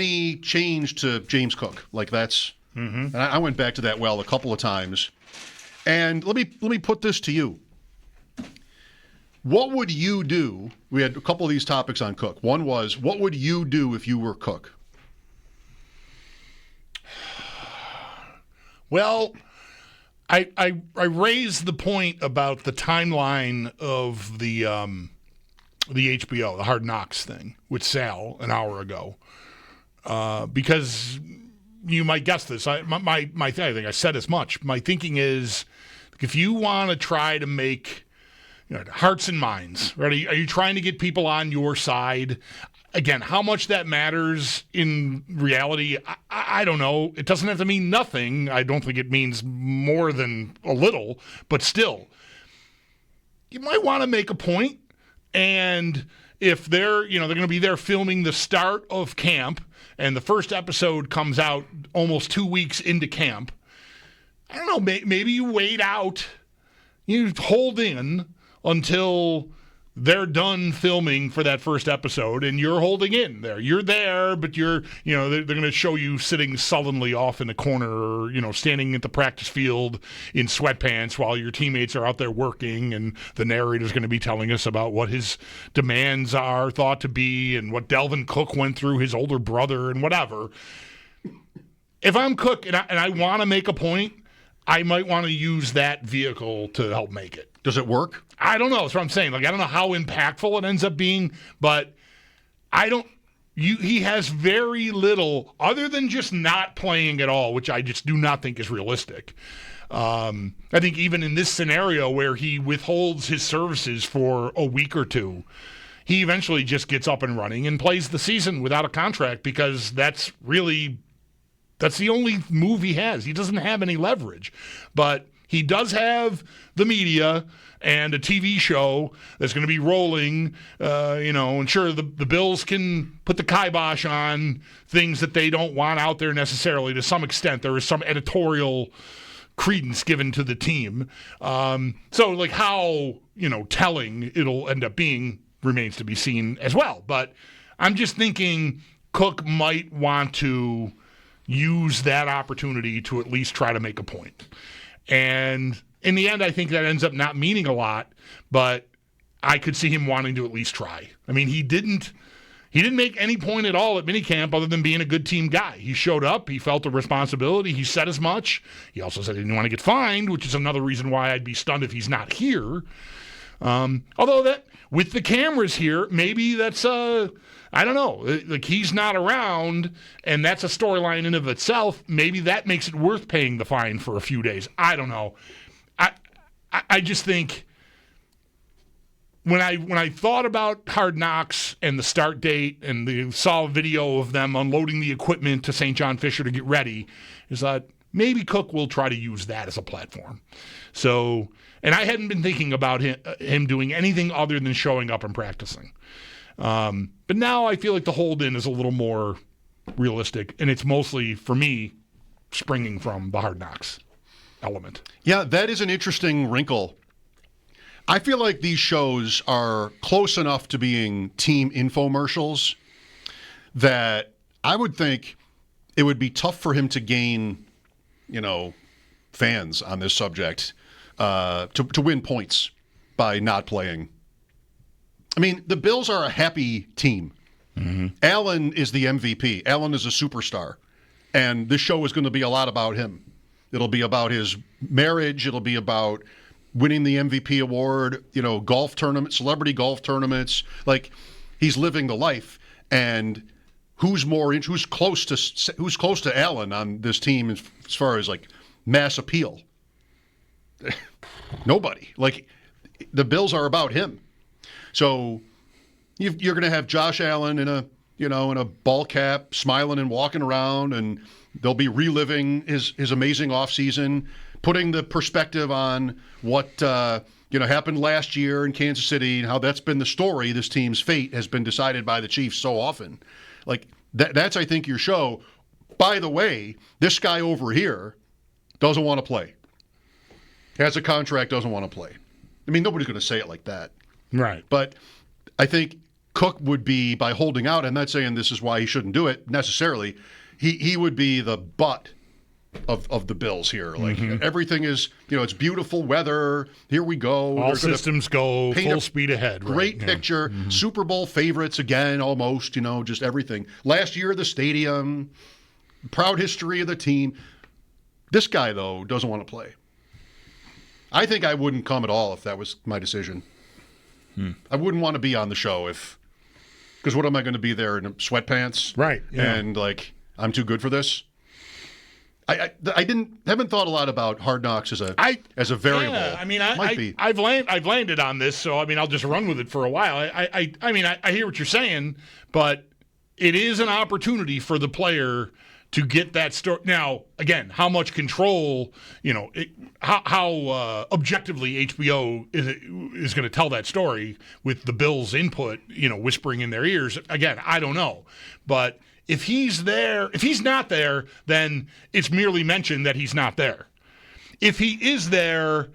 any change to James Cook. Like that's, and I went back to that well a couple of times. And let me put this to you. What would you do? We had a couple of these topics on Cook. One was, what would you do if you were Cook? Well, I raised the point about the timeline of the HBO, the Hard Knocks thing with Sal an hour ago, because you might guess this. I think I said as much. My thinking is, if you want to try to make hearts and minds, right? Are you trying to get people on your side? Again, how much that matters in reality, I don't know. It doesn't have to mean nothing. I don't think it means more than a little, but still, you might want to make a point. And if they're going to be there filming the start of camp, and the first episode comes out almost 2 weeks into camp, I don't know, maybe you wait out, you hold in until they're done filming for that first episode, and you're holding in there. You're there, but they're going to show you sitting sullenly off in the corner, or, standing at the practice field in sweatpants while your teammates are out there working, and the narrator's going to be telling us about what his demands are thought to be and what Delvin Cook went through, his older brother, and whatever. If I'm Cook and I want to make a point, I might want to use that vehicle to help make it. Does it work? I don't know. That's what I'm saying. I don't know how impactful it ends up being, but he has very little other than just not playing at all, which I just do not think is realistic. I think even in this scenario where he withholds his services for a week or two, he eventually just gets up and running and plays the season without a contract, because that's the only move he has. He doesn't have any leverage, but he does have the media and a TV show that's going to be rolling, and sure, the Bills can put the kibosh on things that they don't want out there necessarily. To some extent, there is some editorial credence given to the team. So, like, how, telling it'll end up being remains to be seen as well. But I'm just thinking Cook might want to use that opportunity to at least try to make a point. And in the end, I think that ends up not meaning a lot, but I could see him wanting to at least try. I mean, he didn't make any point at all at minicamp other than being a good team guy. He showed up. He felt a responsibility. He said as much. He also said he didn't want to get fined, which is another reason why I'd be stunned if he's not here. Although that with the cameras here, maybe that's I don't know. Like, he's not around, and that's a storyline in and of itself. Maybe that makes it worth paying the fine for a few days. I don't know. I just think when I thought about Hard Knocks and the start date and saw a video of them unloading the equipment to St. John Fisher to get ready, is that maybe Cook will try to use that as a platform. So, and I hadn't been thinking about him doing anything other than showing up and practicing. But now I feel like the hold-in is a little more realistic, and it's mostly, for me, springing from the Hard Knocks element. Yeah, that is an interesting wrinkle. I feel like these shows are close enough to being team infomercials that I would think it would be tough for him to gain, fans on this subject, to win points by not playing. I mean, the Bills are a happy team. Mm-hmm. Allen is the MVP. Allen is a superstar. And this show is going to be a lot about him. It'll be about his marriage. It'll be about winning the MVP award, golf tournaments, celebrity golf tournaments. Like, he's living the life. And who's close to Allen on this team as far as, like, mass appeal? Nobody. Like, the Bills are about him. So you're going to have Josh Allen in a ball cap, smiling and walking around, and they'll be reliving his amazing offseason, putting the perspective on what happened last year in Kansas City and how that's been the story. This team's fate has been decided by the Chiefs so often. Like, that's, I think, your show. By the way, this guy over here doesn't want to play. Has a contract, doesn't want to play. I mean, nobody's going to say it like that. Right. But I think Cook would be, by holding out, I'm not saying this is why he shouldn't do it necessarily, he would be the butt of the Bills here. Like everything is, it's beautiful weather. Here we go. All systems go full speed ahead. Great picture. Super Bowl favorites again, almost, just everything. Last year, the stadium, proud history of the team. This guy, though, doesn't want to play. I think I wouldn't come at all if that was my decision. I wouldn't want to be on the show because what am I going to be there in sweatpants? Right. Yeah. And I'm too good for this. I haven't thought a lot about Hard Knocks as a variable. Yeah, I mean, I've landed on this, so I mean, I'll just run with it for a while. I hear what you're saying, but it is an opportunity for the player to get that story. Now, again, how much control, how objectively HBO is going to tell that story with the Bills' input, whispering in their ears. Again, I don't know, but. If he's not there, then it's merely mentioned that he's not there. If he is there,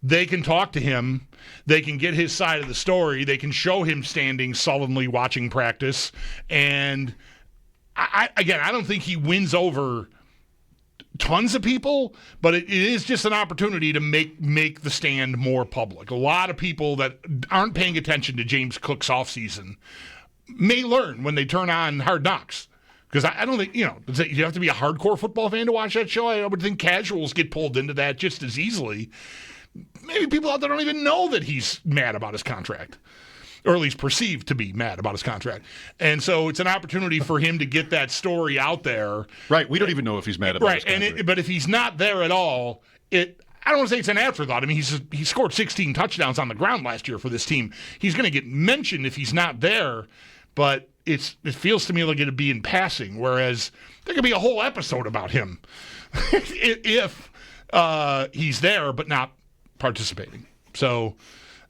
they can talk to him. They can get his side of the story. They can show him standing sullenly watching practice. And I don't think he wins over tons of people, but it is just an opportunity to make the stand more public. A lot of people that aren't paying attention to James Cook's offseason may learn when they turn on Hard Knocks. Because I don't think, you have to be a hardcore football fan to watch that show. I would think casuals get pulled into that just as easily. Maybe people out there don't even know that he's mad about his contract, or at least perceived to be mad about his contract. And so it's an opportunity for him to get that story out there. Right. We don't even know if he's mad about his contract. But if he's not there at all, I don't want to say it's an afterthought. I mean, he scored 16 touchdowns on the ground last year for this team. He's going to get mentioned if he's not there, but it feels to me like it'd be in passing, whereas there could be a whole episode about him if he's there but not participating. So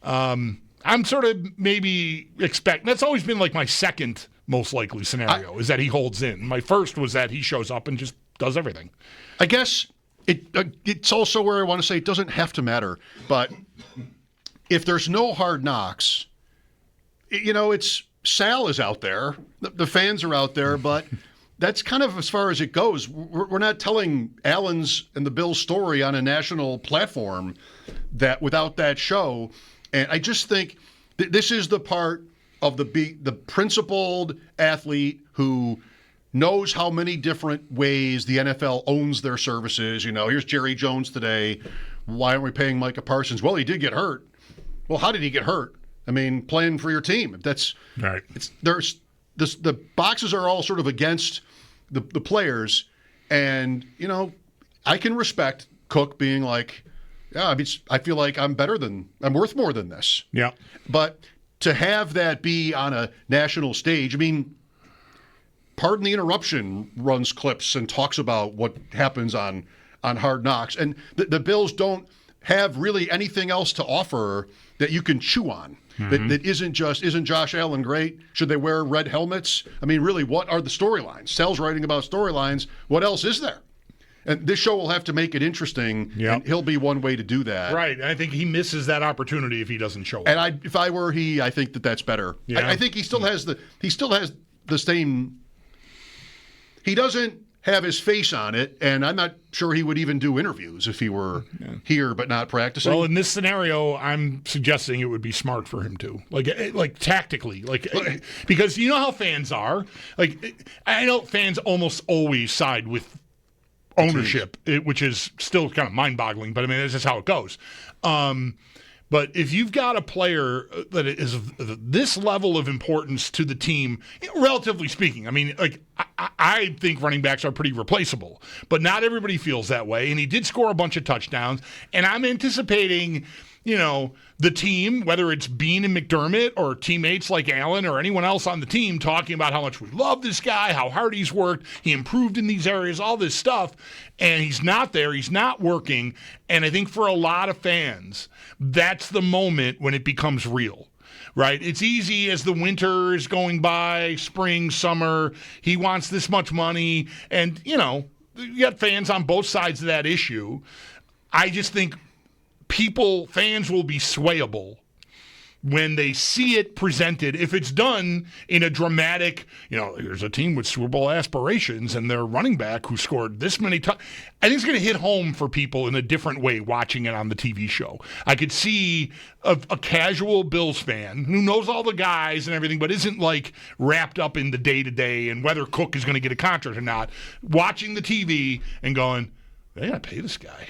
I'm sort of maybe expecting. That's always been like my second most likely scenario is that he holds in. My first was that he shows up and just does everything. I guess it's also where I want to say it doesn't have to matter, but if there's no Hard Knocks, it's. Sal is out there. The fans are out there, but that's kind of as far as it goes. We're not telling Allen's and the Bills' story on a national platform without that show. And I just think this is the part of the principled athlete who knows how many different ways the NFL owns their services. Here's Jerry Jones today. Why aren't we paying Micah Parsons? Well, he did get hurt. Well, how did he get hurt? I mean, playing for your team. That's right. The boxes are all sort of against the players, and I can respect Cook being like, yeah, I mean, I feel like I'm worth more than this. Yeah. But to have that be on a national stage, I mean, Pardon the Interruption runs clips and talks about what happens on Hard Knocks, and the Bills don't have really anything else to offer that you can chew on. That isn't Josh Allen great? Should they wear red helmets? I mean, really, what are the storylines? Sal's writing about storylines. What else is there? And this show will have to make it interesting, and he'll be one way to do that. Right. I think he misses that opportunity if he doesn't show up. And if I were he, I think that's better. Yeah. I think he still has the same. He doesn't have his face on it, and I'm not sure he would even do interviews if he were here but not practicing. Well, in this scenario, I'm suggesting it would be smart for him to, like tactically, because you know how fans are. I know fans almost always side with ownership, which is still kind of mind-boggling, but I mean, this is how it goes. But if you've got a player that is of this level of importance to the team, relatively speaking, I mean, I think running backs are pretty replaceable, but not everybody feels that way. And he did score a bunch of touchdowns, and I'm anticipating, the team, whether it's Bean and McDermott or teammates like Allen or anyone else on the team, talking about how much we love this guy, how hard he's worked, he improved in these areas, all this stuff, and he's not there, he's not working. And I think for a lot of fans, that's the moment when it becomes real. Right? It's easy as the winter is going by, spring, summer, he wants this much money, and, you got fans on both sides of that issue. I just think fans will be swayable when they see it presented, if it's done in a dramatic, here's a team with Super Bowl aspirations and their running back who scored this many times, I think it's going to hit home for people in a different way watching it on the TV show. I could see a casual Bills fan who knows all the guys and everything, but isn't like wrapped up in the day-to-day and whether Cook is going to get a contract or not, watching the TV and going, they got to pay this guy.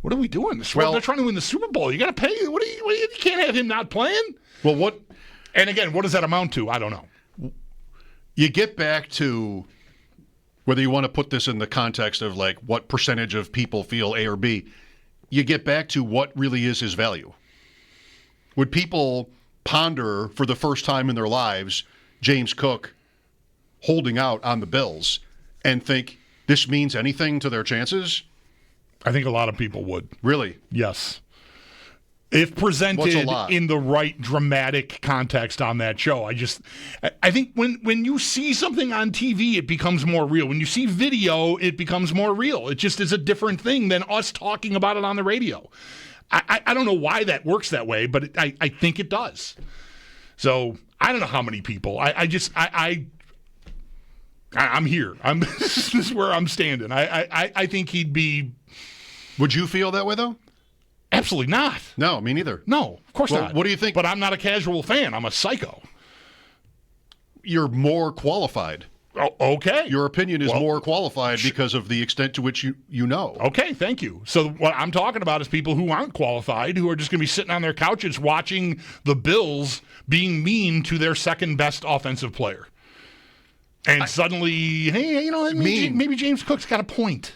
What are we doing? They're trying to win the Super Bowl. You got to pay. You can't have him not playing. Well, what? And again, what does that amount to? I don't know. You get back to whether you want to put this in the context of like what percentage of people feel A or B. You get back to what really is his value. Would people ponder for the first time in their lives James Cook holding out on the Bills and think this means anything to their chances? I think a lot of people would. Really? Yes. If presented in the right dramatic context on that show. I think when you see something on TV, it becomes more real. When you see video, it becomes more real. It just is a different thing than us talking about it on the radio. I don't know why that works that way, but I think it does. So I don't know how many people. I'm here. This is where I'm standing. I think he'd be. Would you feel that way, though? Absolutely not. No, me neither. No, of course not. What do you think? But I'm not a casual fan. I'm a psycho. You're more qualified. Oh, okay. Your opinion is more qualified because of the extent to which you know. Okay, thank you. So what I'm talking about is people who aren't qualified, who are just going to be sitting on their couches watching the Bills being mean to their second best offensive player. And suddenly, hey, maybe James Cook's got a point.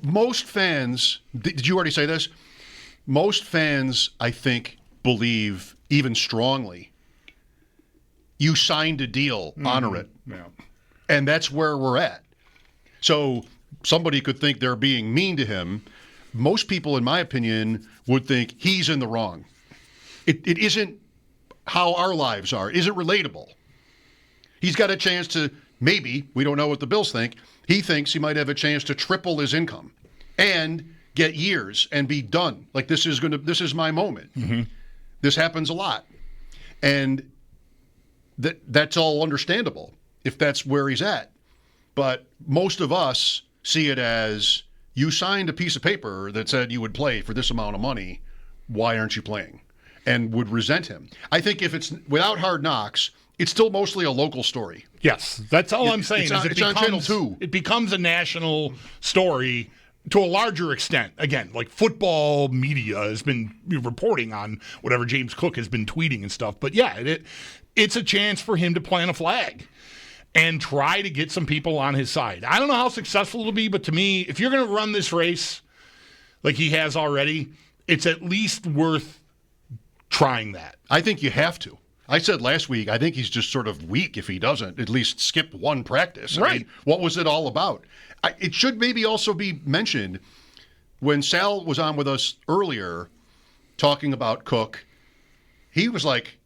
Most fans, did you already say this? Most fans, I think, believe even strongly you signed a deal, honor it. Yeah. And that's where we're at. So somebody could think they're being mean to him. Most people, in my opinion, would think he's in the wrong. It isn't how our lives are. It isn't relatable. He's got a chance to, maybe, we don't know what the Bills think, he thinks he might have a chance to triple his income and get years and be done. Like, this is my moment. Mm-hmm. This happens a lot. And that's all understandable if that's where he's at. But most of us see it as, you signed a piece of paper that said you would play for this amount of money. Why aren't you playing? And would resent him. I think if it's without Hard Knocks, it's still mostly a local story. Yes, that's all I'm saying. It's on Channel 2. It becomes a national story to a larger extent. Again, like football media has been reporting on whatever James Cook has been tweeting and stuff. But yeah, it's a chance for him to plant a flag and try to get some people on his side. I don't know how successful it'll be, but to me, if you're going to run this race like he has already, it's at least worth trying that. I think you have to. I said last week, I think he's just sort of weak if he doesn't at least skip one practice. Right. I mean, what was it all about? It should maybe also be mentioned, when Sal was on with us earlier talking about Cook, he was like,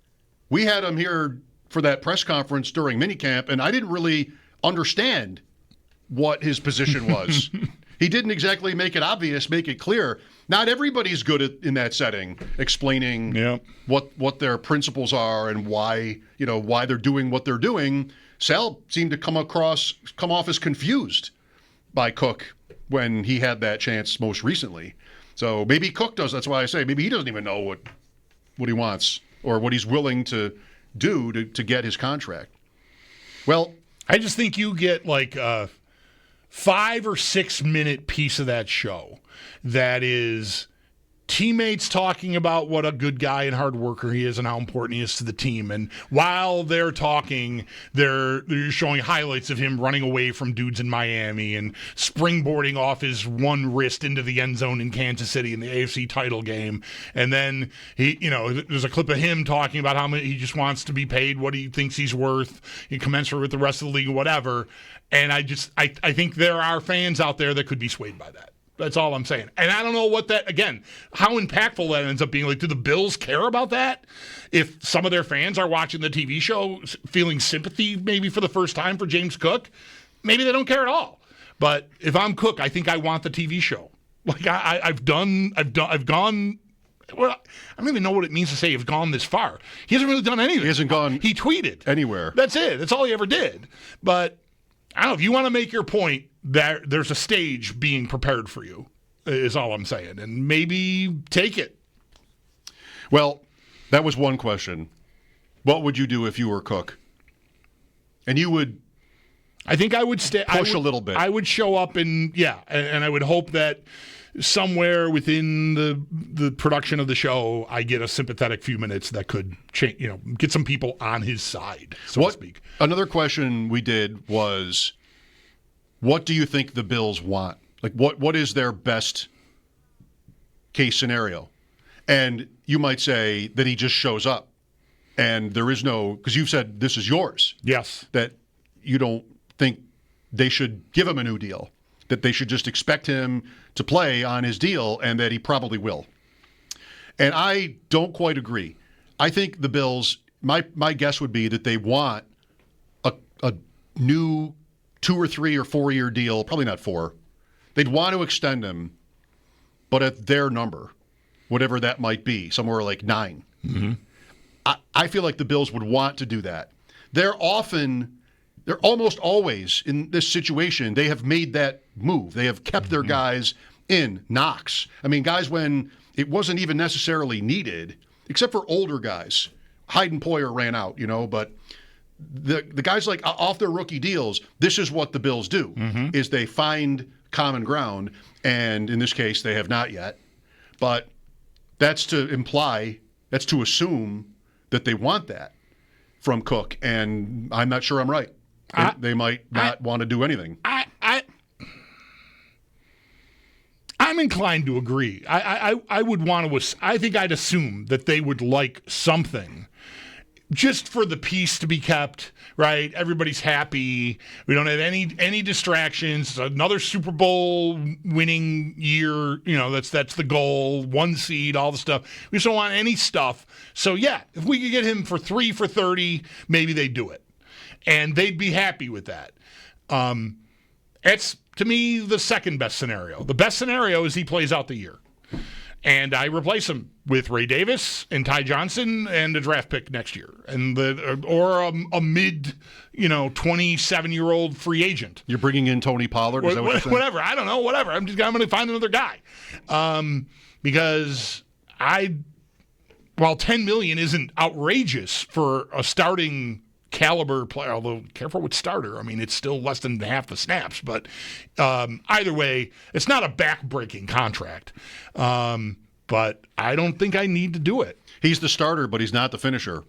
we had him here for that press conference during minicamp, and I didn't really understand what his position was. He didn't exactly make it obvious, make it clear. Not everybody's good in that setting, explaining what their principles are and why they're doing what they're doing. Sal seemed to come off as confused by Cook when he had that chance most recently. So maybe Cook does. That's why I say maybe he doesn't even know what he wants or what he's willing to do to get his contract. Well, I just think you get like a 5 or 6 minute piece of that show that is teammates talking about what a good guy and hard worker he is and how important he is to the team. And while they're talking, they're showing highlights of him running away from dudes in Miami and springboarding off his one wrist into the end zone in Kansas City in the AFC title game. And then there's a clip of him talking about how he just wants to be paid what he thinks he's worth, commensurate with the rest of the league or whatever. And I think there are fans out there that could be swayed by that. That's all I'm saying. And I don't know how impactful that ends up being. Like, do the Bills care about that? If some of their fans are watching the TV show feeling sympathy maybe for the first time for James Cook, maybe they don't care at all. But if I'm Cook, I think I want the TV show. Like, I've gone well, I don't even know what it means to say have gone this far. He hasn't really done anything. He hasn't gone He tweeted. anywhere. That's it. That's all he ever did. But I don't know. If you want to make your point, there's a stage being prepared for you, is all I'm saying. And maybe take it. Well, that was one question. What would you do if you were Cook? And you would... I think I would push a little bit. I would show up and I would hope that somewhere within the production of the show, I get a sympathetic few minutes that could change, get some people on his side, so to speak. Another question we did was, what do you think the Bills want? Like, what is their best case scenario? And you might say that he just shows up, and there is no, because you've said this is yours. Yes. That you don't think they should give him a new deal, that they should just expect him to play on his deal, and that he probably will. And I don't quite agree. I think the Bills, my guess would be that they want a new 2 or 3 or 4 year deal, probably not 4. They'd want to extend him, but at their number, whatever that might be, somewhere like 9. Mm-hmm. I feel like the Bills would want to do that. They're almost always in this situation, they have made that move. They have kept their guys in. Knox. I mean, guys when it wasn't even necessarily needed, except for older guys. Hyde and Poyer ran out, but the guys like off their rookie deals, this is what the Bills do, is they find common ground, and in this case, they have not yet. But that's to assume that they want that from Cook, and I'm not sure I'm right. They might not want to do anything. I'm inclined to agree. I would want to. I think I'd assume that they would like something, just for the peace to be kept. Right? Everybody's happy. We don't have any distractions. Another Super Bowl winning year. That's the goal. 1 seed. All the stuff. We just don't want any stuff. So yeah, if we could get him for 3 for $30, maybe they'd do it. And they'd be happy with that. It's, to me, the second best scenario. The best scenario is he plays out the year. And I replace him with Ray Davis and Ty Johnson and a draft pick next year. Or a mid, 27-year-old free agent. You're bringing in Tony Pollard? Is that what you're saying? Whatever. I don't know. Whatever. I'm going to find another guy. Because while $10 million isn't outrageous for a starting caliber player, although careful with starter. I mean, it's still less than half the snaps, but either way, it's not a back-breaking contract. But I don't think I need to do it. He's the starter, but he's not the finisher.